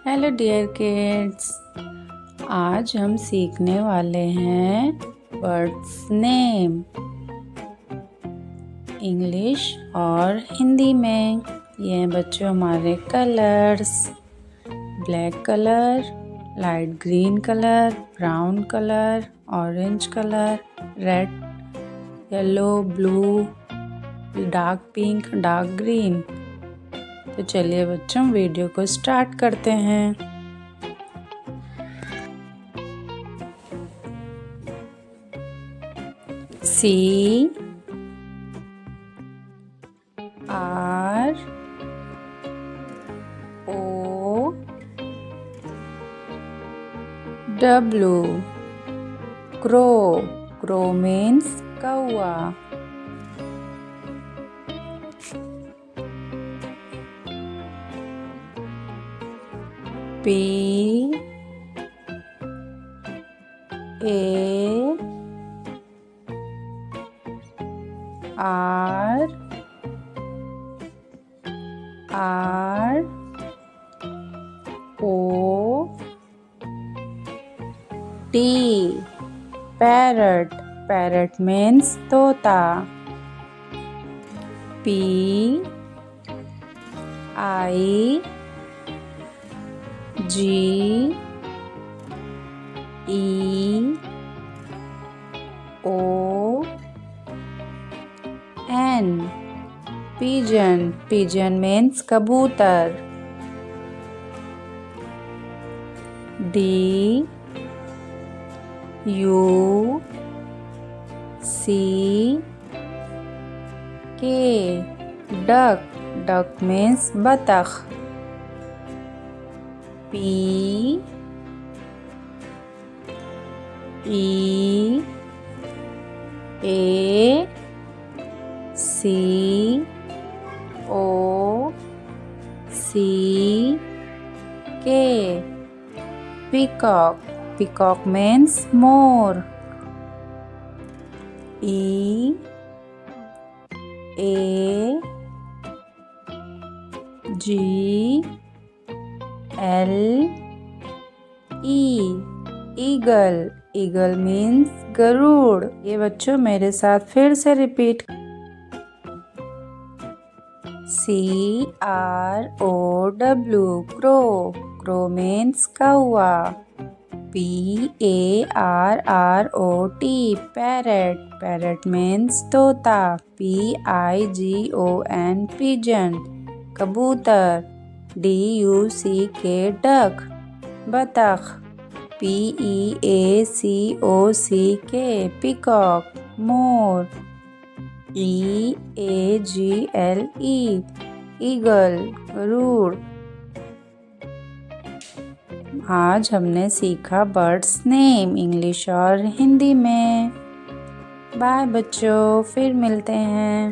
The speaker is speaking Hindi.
हेलो डियर किड्स, आज हम सीखने वाले हैं बर्ड्स नेम इंग्लिश और हिंदी में। ये हैं बच्चों हमारे colours. Black colour, light green colour, brown colour, orange colour, red, yellow, blue, dark pink, dark green. तो चलिए बच्चों वीडियो को स्टार्ट करते हैं। C R O W crow. Crow means कौआ। P A R O T parrot. Parrot means तोता। P I G E O N pigeon. Pigeon means कबूतर। D U C K duck. Duck means बतख। P E A C O C K peacock. Peacock means more. E A G L E eagle. Eagle means Garuda. ये बच्चों मेरे साथ फिर से repeat. C R O W crow. Crow means कौआ। P A R O T parrot. Parrot means तोता। P I G O N pigeon कबूतर। D U C K duck बतख। P E A C O C K peacock मोर। E A G L E eagle गरुड़। आज हमने सीखा बर्ड्स नेम इंग्लिश और हिंदी में। बाय बच्चों, फिर मिलते हैं।